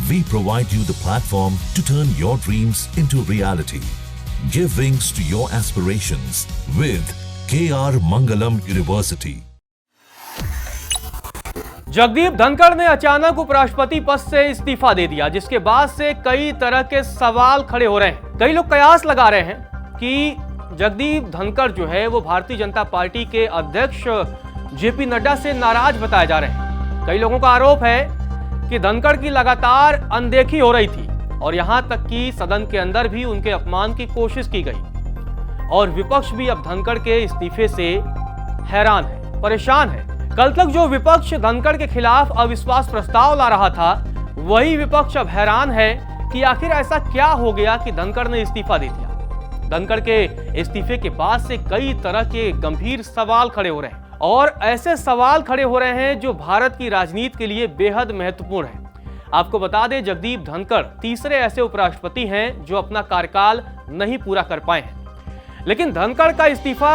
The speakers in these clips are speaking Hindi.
We provide you the platform to turn your dreams into reality. Give wings to your aspirations with KR Mangalam University. Jagdeep Dhankhar ने अचानक उपराष्ट्रपति पद से इस्तीफा दे दिया, जिसके बाद से कई तरह के सवाल खड़े हो रहे हैं। कई लोग कयास लगा रहे हैं कि जगदीप धनखड़ जो है वो भारतीय जनता पार्टी के अध्यक्ष जेपी नड्डा से नाराज बताए जा रहे हैं। कई लोगों का आरोप है कि धनखड़ की लगातार अनदेखी हो रही थी और यहां तक कि सदन के अंदर भी उनके अपमान की कोशिश की गई और विपक्ष भी अब धनखड़ के इस्तीफे से हैरान है, परेशान है। कल तक जो विपक्ष धनखड़ के खिलाफ अविश्वास प्रस्ताव ला रहा था, वही विपक्ष अब हैरान है कि आखिर ऐसा क्या हो गया कि धनखड़ ने इस्तीफा दे दिया। धनखड़ के इस्तीफे के बाद से कई तरह के गंभीर सवाल खड़े हो रहे हैं और ऐसे सवाल खड़े हो रहे हैं जो भारत की राजनीति के लिए बेहद महत्वपूर्ण है। आपको बता दें, जगदीप धनखड़ तीसरे ऐसे उपराष्ट्रपति हैं जो अपना कार्यकाल नहीं पूरा कर पाए हैं। लेकिन धनखड़ का इस्तीफा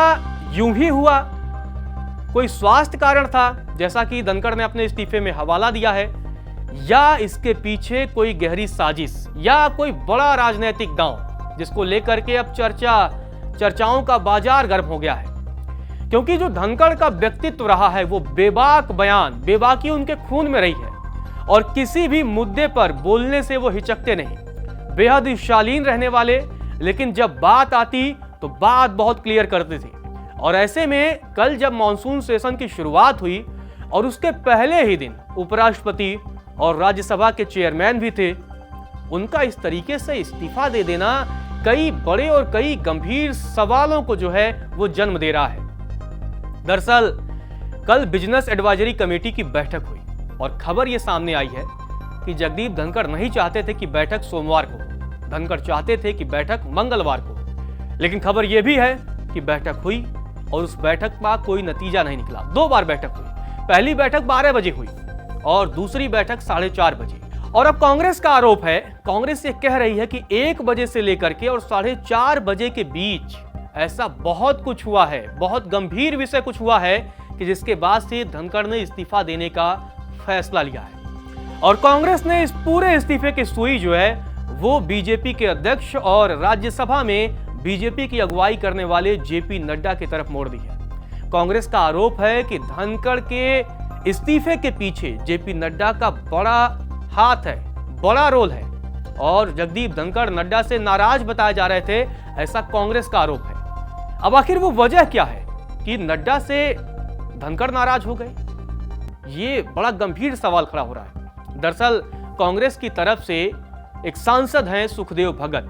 यूं ही हुआ, कोई स्वास्थ्य कारण था जैसा कि धनखड़ ने अपने इस्तीफे में हवाला दिया है, या इसके पीछे कोई गहरी साजिश या कोई बड़ा राजनीतिक दांव जिसको लेकर के अब चर्चाओं का बाजार गर्म हो गया है। क्योंकि जो धनखड़ का व्यक्तित्व रहा है वो बेबाक बयान, बेबाकी उनके खून में रही है और किसी भी मुद्दे पर बोलने से वो हिचकते नहीं, बेहद शालीन रहने वाले, लेकिन जब बात आती तो बात बहुत क्लियर करते थे। और ऐसे में कल जब मॉनसून सेशन की शुरुआत हुई और उसके पहले ही दिन उपराष्ट्रपति और राज्यसभा के चेयरमैन भी थे, उनका इस तरीके से इस्तीफा दे देना कई बड़े और कई गंभीर सवालों को जो है वो जन्म दे रहा है। दरअसल कल बिजनेस एडवाइजरी कमेटी की बैठक हुई और खबर यह सामने आई है कि जगदीप धनखड़ नहीं चाहते थे कि बैठक सोमवार को हो, धनखड़ चाहते थे कि बैठक मंगलवार को हो। लेकिन खबर यह भी है कि बैठक हुई और उस बैठक का कोई नतीजा नहीं निकला। 2 बार बैठक हुई, पहली बैठक 12 बजे हुई और दूसरी बैठक 4:30 बजे। और अब कांग्रेस का आरोप है, कांग्रेस ये कह रही है कि 1 बजे से लेकर के और 4:30 बजे के बीच ऐसा बहुत कुछ हुआ है, बहुत गंभीर विषय कुछ हुआ है कि जिसके बाद से धनखड़ ने इस्तीफा देने का फैसला लिया है। और कांग्रेस ने इस पूरे इस्तीफे की सुई जो है वो बीजेपी के अध्यक्ष और राज्यसभा में बीजेपी की अगुवाई करने वाले जेपी नड्डा की तरफ मोड़ दी है। कांग्रेस का आरोप है कि धनखड़ के इस्तीफे के पीछे जेपी नड्डा का बड़ा हाथ है, बड़ा रोल है और जगदीप धनखड़ नड्डा से नाराज बताए जा रहे थे, ऐसा कांग्रेस का आरोप है। अब आखिर वो वजह क्या है कि नड्डा से धनखड़ नाराज हो गए? ये बड़ा गंभीर सवाल खड़ा हो रहा है। दरअसल कांग्रेस की तरफ से एक सांसद हैं सुखदेव भगत,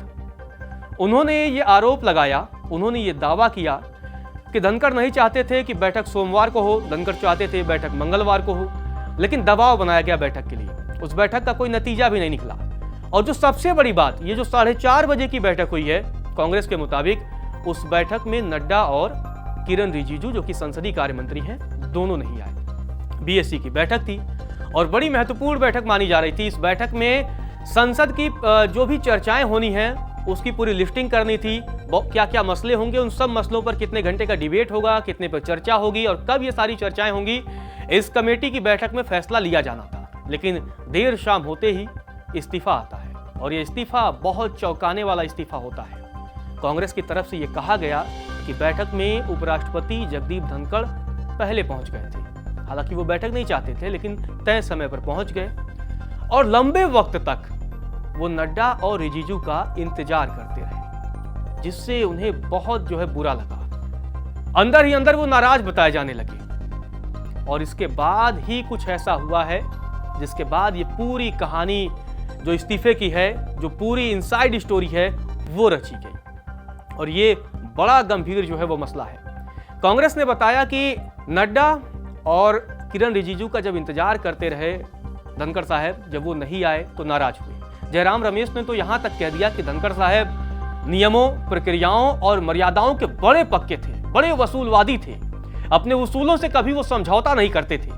उन्होंने ये आरोप लगाया, उन्होंने ये दावा किया कि धनखड़ नहीं चाहते थे कि बैठक सोमवार को हो, धनखड़ चाहते थे बैठक मंगलवार को हो, लेकिन दबाव बनाया गया बैठक के लिए। उस बैठक का कोई नतीजा भी नहीं निकला। और जो सबसे बड़ी बात, ये जो 4:30 बजे की बैठक हुई है, कांग्रेस के मुताबिक उस बैठक में नड्डा और किरण रिजिजू जो कि संसदीय कार्य मंत्री हैं, दोनों नहीं आए। बीएससी की बैठक थी और बड़ी महत्वपूर्ण बैठक मानी जा रही थी। इस बैठक में संसद की जो भी चर्चाएं होनी हैं उसकी पूरी लिस्टिंग करनी थी, क्या क्या मसले होंगे, उन सब मसलों पर कितने घंटे का डिबेट होगा, कितने पर चर्चा होगी और कब ये सारी चर्चाएं होंगी, इस कमेटी की बैठक में फैसला लिया जाना था। लेकिन देर शाम होते ही इस्तीफा आता है और ये इस्तीफा बहुत चौंकाने वाला इस्तीफा होता है। कांग्रेस की तरफ से यह कहा गया कि बैठक में उपराष्ट्रपति जगदीप धनखड़ पहले पहुंच गए थे। हालांकि वो बैठक नहीं चाहते थे, लेकिन तय समय पर पहुंच गए और लंबे वक्त तक वो नड्डा और रिजिजू का इंतजार करते रहे, जिससे उन्हें बहुत जो है बुरा लगा। अंदर ही अंदर वो नाराज बताए जाने लगे और इसके बाद ही कुछ ऐसा हुआ है जिसके बाद ये पूरी कहानी जो इस्तीफे की है, जो पूरी इनसाइड स्टोरी है, वो रची गई। और ये बड़ा गंभीर जो है वो मसला है। कांग्रेस ने बताया कि नड्डा और किरण रिजिजू का जब इंतजार करते रहे धनखड़ साहब, जब वो नहीं आए तो नाराज हुए। जयराम रमेश ने तो यहां तक कह दिया कि धनखड़ साहब नियमों, प्रक्रियाओं और मर्यादाओं के बड़े पक्के थे, बड़े वसूलवादी थे, अपने उसूलों से कभी वो समझौता नहीं करते थे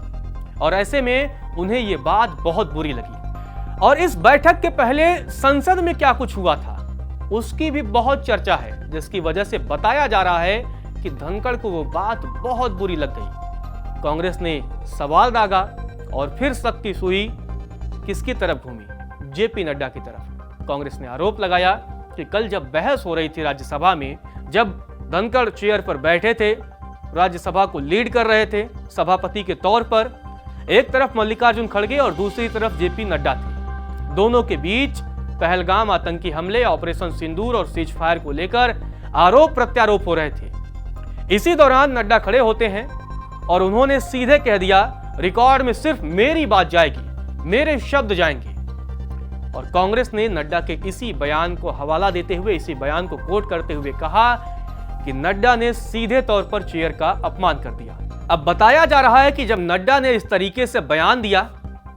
और ऐसे में उन्हें ये बात बहुत बुरी लगी। और इस बैठक के पहले संसद में क्या कुछ हुआ था उसकी भी बहुत चर्चा है, जिसकी वजह से बताया जा रहा है कि धनखड़ को वो बात बहुत बुरी लग गई। कांग्रेस ने सवाल दागा और फिर शक की सुई किसकी तरफ घूमी? जेपी नड्डा की तरफ। कांग्रेस ने आरोप लगाया कि कल जब बहस हो रही थी राज्यसभा में, जब धनखड़ चेयर पर बैठे थे, राज्यसभा को लीड कर रहे थे सभापति के तौर पर, एक तरफ मल्लिकार्जुन खड़गे और दूसरी तरफ जेपी नड्डा थे। दोनों के बीच पहलगाम आतंकी हमले, ऑपरेशन सिंदूर और सीज फायर को लेकर आरोप प्रत्यारोप हो रहे थे। इसी दौरान नड्डा खड़े होते हैं और उन्होंने सीधे कह दिया, रिकॉर्ड में सिर्फ मेरी बात जाएगी, मेरे शब्द जाएंगे। और कांग्रेस ने नड्डा के इसी बयान को हवाला देते हुए, इसी बयान को कोट करते हुए कहा कि नड्डा ने सीधे तौर पर चेयर का अपमान कर दिया। अब बताया जा रहा है कि जब नड्डा ने इस तरीके से बयान दिया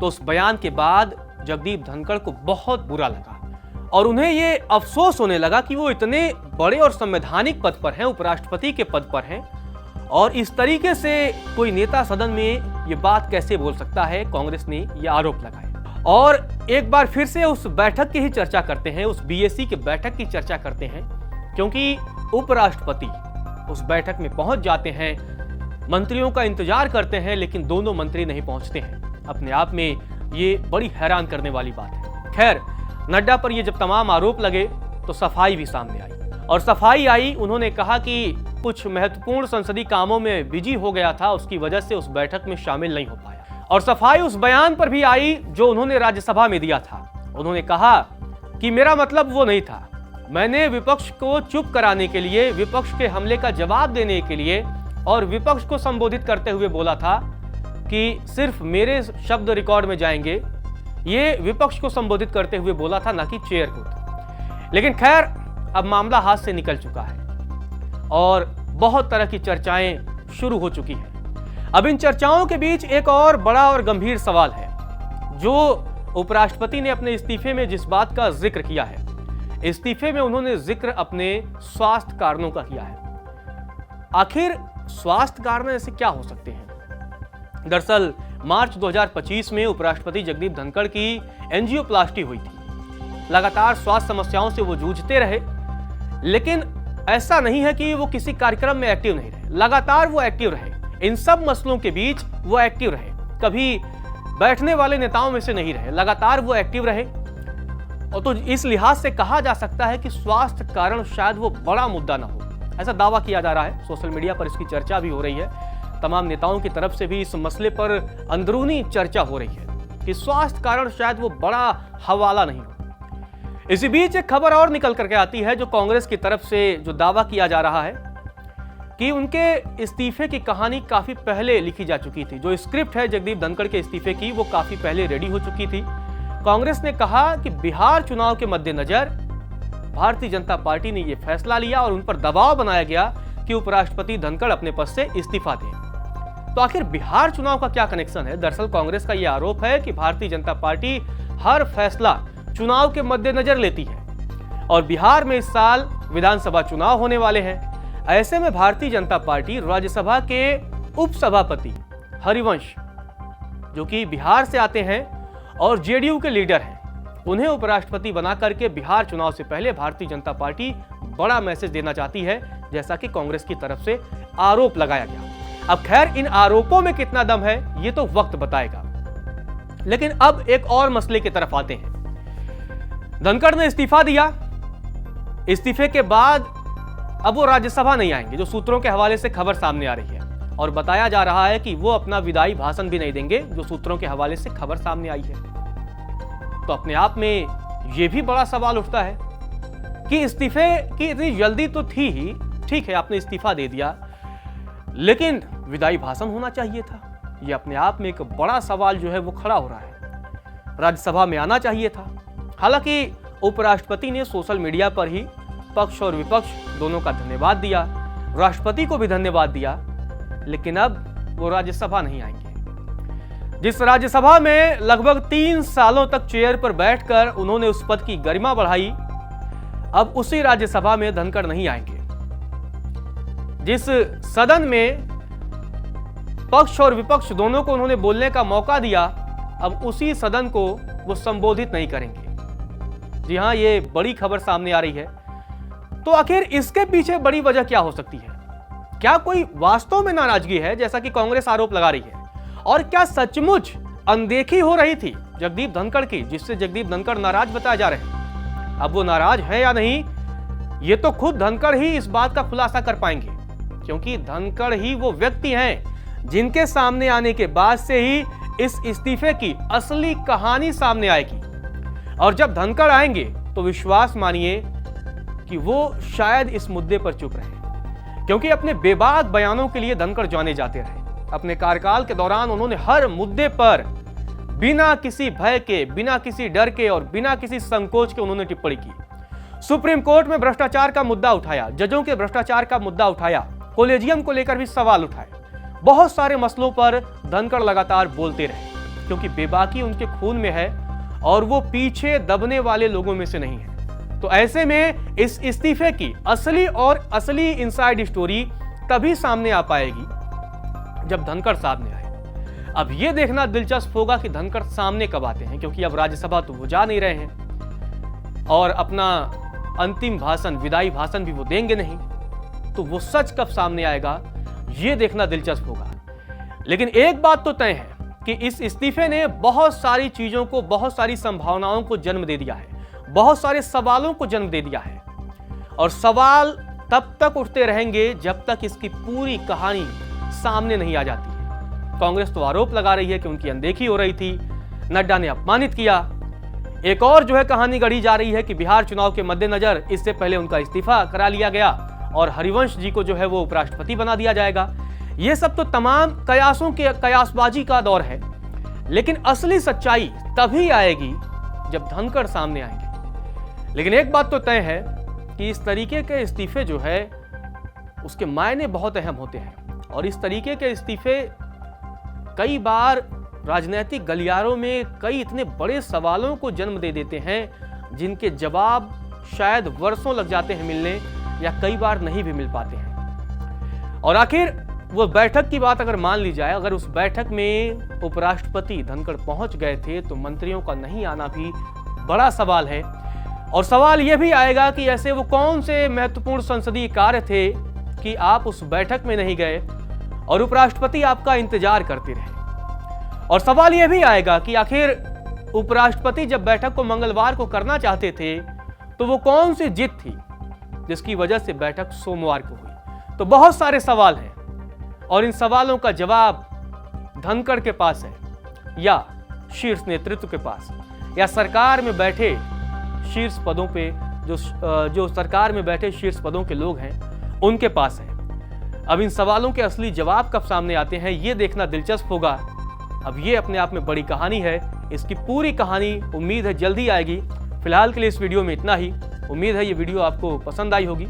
तो उस बयान के बाद जगदीप धनखड़ को बहुत बुरा लगा और उन्हें ये अफसोस होने लगा कि वो इतने बड़े और संवैधानिक पद पर हैं, उपराष्ट्रपति के पद पर हैं, और इस तरीके से कोई नेता सदन में ये बात कैसे बोल सकता है। कांग्रेस ने ये आरोप लगाए और एक बार फिर से उस बैठक की ही चर्चा करते हैं, उस बीएसी के बैठक की चर्चा करते हैं, क्योंकि उपराष्ट्रपति उस बैठक में पहुंच जाते हैं, मंत्रियों का इंतजार करते हैं, लेकिन दोनों मंत्री नहीं पहुंचते हैं। अपने आप में ये बड़ी हैरान करने वाली बात है। खैर, नड्डा पर ये जब तमाम आरोप लगे तो सफाई भी सामने आई और सफाई आई, उन्होंने कहा कि कुछ महत्वपूर्ण संसदीय कामों में बिजी हो गया था, उसकी वजह से उस बैठक में शामिल नहीं हो पाया। और सफाई उस बयान पर भी आई जो उन्होंने राज्यसभा में दिया था। उन्होंने कहा कि मेरा मतलब वो नहीं था, मैंने विपक्ष को चुप कराने के लिए, विपक्ष के हमले का जवाब देने के लिए और विपक्ष को संबोधित करते हुए बोला था कि सिर्फ मेरे शब्द रिकॉर्ड में जाएंगे। ये विपक्ष को संबोधित करते हुए बोला था, ना कि चेयर को। लेकिन खैर, अब मामला हाथ से निकल चुका है और बहुत तरह की चर्चाएं शुरू हो चुकी हैं। अब इन चर्चाओं के बीच एक और बड़ा और गंभीर सवाल है जो उपराष्ट्रपति ने अपने इस्तीफे में जिस बात का जिक्र किया है। इस्तीफे में उन्होंने जिक्र अपने स्वास्थ्य कारणों का किया है। आखिर स्वास्थ्य कारण ऐसे क्या हो सकते हैं? दरअसल मार्च 2025 में उपराष्ट्रपति जगदीप धनखड़ की एंजियोप्लास्टी हुई थी। लगातार स्वास्थ्य समस्याओं से वो जूझते रहे, लेकिन ऐसा नहीं है कि वो किसी कार्यक्रम में एक्टिव नहीं रहे। लगातार वो एक्टिव रहे, इन सब मसलों के बीच वो एक्टिव रहे, कभी बैठने वाले नेताओं में से नहीं रहे, लगातार वो एक्टिव रहे। और तो इस लिहाज से कहा जा सकता है कि स्वास्थ्य कारण शायद वो बड़ा मुद्दा ना हो, ऐसा दावा किया जा रहा है। सोशल मीडिया पर इसकी चर्चा भी हो रही है, तमाम नेताओं की तरफ से भी इस मसले पर अंदरूनी चर्चा हो रही है कि स्वास्थ्य कारण शायद वो बड़ा हवाला नहीं हो। इसी बीच एक खबर और निकल करके आती है जो कांग्रेस की तरफ से जो दावा किया जा रहा है कि उनके इस्तीफे की कहानी काफी पहले लिखी जा चुकी थी। जो स्क्रिप्ट है जगदीप धनखड़ के इस्तीफे की, वो काफी पहले रेडी हो चुकी थी। कांग्रेस ने कहा कि बिहार चुनाव के मद्देनजर भारतीय जनता पार्टी ने यह फैसला लिया और उन पर दबाव बनाया गया कि उपराष्ट्रपति धनखड़ अपने पद से इस्तीफा दें। तो आखिर बिहार चुनाव का क्या कनेक्शन है? दरअसल कांग्रेस का यह आरोप है कि भारतीय जनता पार्टी हर फैसला चुनाव के मद्देनजर लेती है और बिहार में इस साल विधानसभा चुनाव होने वाले हैं। ऐसे में भारतीय जनता पार्टी राज्यसभा के उपसभापति हरिवंश, जो कि बिहार से आते हैं और जेडीयू के लीडर हैं, उन्हें उपराष्ट्रपति बना करके बिहार चुनाव से पहले भारतीय जनता पार्टी बड़ा मैसेज देना चाहती है, जैसा कि कांग्रेस की तरफ से आरोप लगाया गया। अब खैर, इन आरोपों में कितना दम है ये तो वक्त बताएगा। लेकिन अब एक और मसले की तरफ आते हैं। धनखड़ ने इस्तीफा दिया, इस्तीफे के बाद अब वो राज्यसभा नहीं आएंगे, जो सूत्रों के हवाले से खबर सामने आ रही है, और बताया जा रहा है कि वो अपना विदाई भाषण भी नहीं देंगे, जो सूत्रों के हवाले से खबर सामने आई है। तो अपने आप में यह भी बड़ा सवाल उठता है कि इस्तीफे की इतनी जल्दी तो थी ही, ठीक है आपने इस्तीफा दे दिया, लेकिन विदाई भाषण होना चाहिए था। यह अपने आप में एक बड़ा सवाल जो है वो खड़ा हो रहा है। राज्यसभा में आना चाहिए था। हालांकि उपराष्ट्रपति ने सोशल मीडिया पर ही पक्ष और विपक्ष दोनों का धन्यवाद दिया, राष्ट्रपति को भी धन्यवाद दिया, लेकिन अब वो राज्यसभा नहीं आएंगे। जिस राज्यसभा में लगभग 3 सालों तक चेयर पर बैठकर उन्होंने उस पद की गरिमा बढ़ाई, अब उसी राज्यसभा में धनखड़ नहीं आएंगे। जिस सदन में पक्ष और विपक्ष दोनों को उन्होंने बोलने का मौका दिया, अब उसी सदन को वो संबोधित नहीं करेंगे। जी हां, ये बड़ी खबर सामने आ रही है। तो आखिर इसके पीछे बड़ी वजह क्या हो सकती है? क्या कोई वास्तव में नाराजगी है, जैसा कि कांग्रेस आरोप लगा रही है? और क्या सचमुच अनदेखी हो रही थी जगदीप धनखड़ की, जिससे जगदीप धनखड़ नाराज बताए जा रहे हैं। अब वो नाराज है या नहीं, ये तो खुद धनखड़ ही इस बात का खुलासा कर पाएंगे, क्योंकि धनखड़ ही वो व्यक्ति हैं जिनके सामने आने के बाद से ही इस इस्तीफे की असली कहानी सामने आएगी। और जब धनखड़ आएंगे तो विश्वास मानिए कि वो शायद इस मुद्दे पर चुप रहे, क्योंकि अपने बेबाक बयानों के लिए धनखड़ जाने जाते रहे। अपने कार्यकाल के दौरान उन्होंने हर मुद्दे पर बिना किसी भय के, बिना किसी डर के और बिना किसी संकोच के उन्होंने टिप्पणी की। सुप्रीम कोर्ट में भ्रष्टाचार का मुद्दा उठाया, जजों के भ्रष्टाचार का मुद्दा उठाया, कॉलेजियम को लेकर भी सवाल उठाए। बहुत सारे मसलों पर धनखड़ लगातार बोलते रहे, क्योंकि बेबाकी उनके खून में है और वो पीछे दबने वाले लोगों में से नहीं है। तो ऐसे में इस इस्तीफे की असली इनसाइड स्टोरी तभी सामने आ पाएगी जब धनखड़ सामने आए। अब यह देखना दिलचस्प होगा कि धनखड़ सामने कब आते हैं, क्योंकि अब राज्यसभा तो वो जा नहीं रहे हैं और अपना अंतिम भाषण, विदाई भाषण भी वो देंगे नहीं। तो वो सच कब सामने आएगा, ये देखना दिलचस्प होगा। लेकिन एक बात तो तय है कि इस इस्तीफे ने बहुत सारी चीजों को, बहुत सारी संभावनाओं को जन्म दे दिया है, बहुत सारे सवालों को जन्म दे दिया है। और सवाल तब तक उठते रहेंगे जब तक इसकी पूरी कहानी सामने नहीं आ जाती है। कांग्रेस तो आरोप लगा रही है कि उनकी अनदेखी हो रही थी, नड्डा ने अपमानित किया। एक और जो है कहानी गढ़ी जा रही है कि बिहार चुनाव के मद्देनजर इससे पहले उनका इस्तीफा करा लिया गया और हरिवंश जी को जो है वो उपराष्ट्रपति बना दिया जाएगा। ये सब तो तमाम कयासों के कयासबाजी का दौर है, लेकिन असली सच्चाई तभी आएगी जब धनखड़ सामने आएंगे। लेकिन एक बात तो तय है कि इस तरीके के इस्तीफे जो है उसके मायने बहुत अहम होते हैं, और इस तरीके के इस्तीफे कई बार राजनीतिक गलियारों में कई इतने बड़े सवालों को जन्म दे देते हैं जिनके जवाब शायद वर्षों लग जाते हैं मिलने, या कई बार नहीं भी मिल पाते हैं। और आखिर वो बैठक की बात अगर मान ली जाए, अगर उस बैठक में उपराष्ट्रपति धनखड़ पहुंच गए थे तो मंत्रियों का नहीं आना भी बड़ा सवाल है। और सवाल यह भी आएगा कि ऐसे वो कौन से महत्वपूर्ण संसदीय कार्य थे कि आप उस बैठक में नहीं गए और उपराष्ट्रपति आपका इंतजार करते रहे। और सवाल यह भी आएगा कि आखिर उपराष्ट्रपति जब बैठक को मंगलवार को करना चाहते थे तो वो कौन सी जिद थी जिसकी वजह से बैठक सोमवार को हुई। तो बहुत सारे सवाल हैं और इन सवालों का जवाब धनखड़ के पास है, या शीर्ष नेतृत्व के पास, या सरकार में बैठे शीर्ष पदों पे जो सरकार में बैठे शीर्ष पदों के लोग हैं उनके पास है। अब इन सवालों के असली जवाब कब सामने आते हैं ये देखना दिलचस्प होगा। अब ये अपने आप में बड़ी कहानी है, इसकी पूरी कहानी उम्मीद है जल्दी आएगी। फिलहाल के लिए इस वीडियो में इतना ही। उम्मीद है ये वीडियो आपको पसंद आई होगी।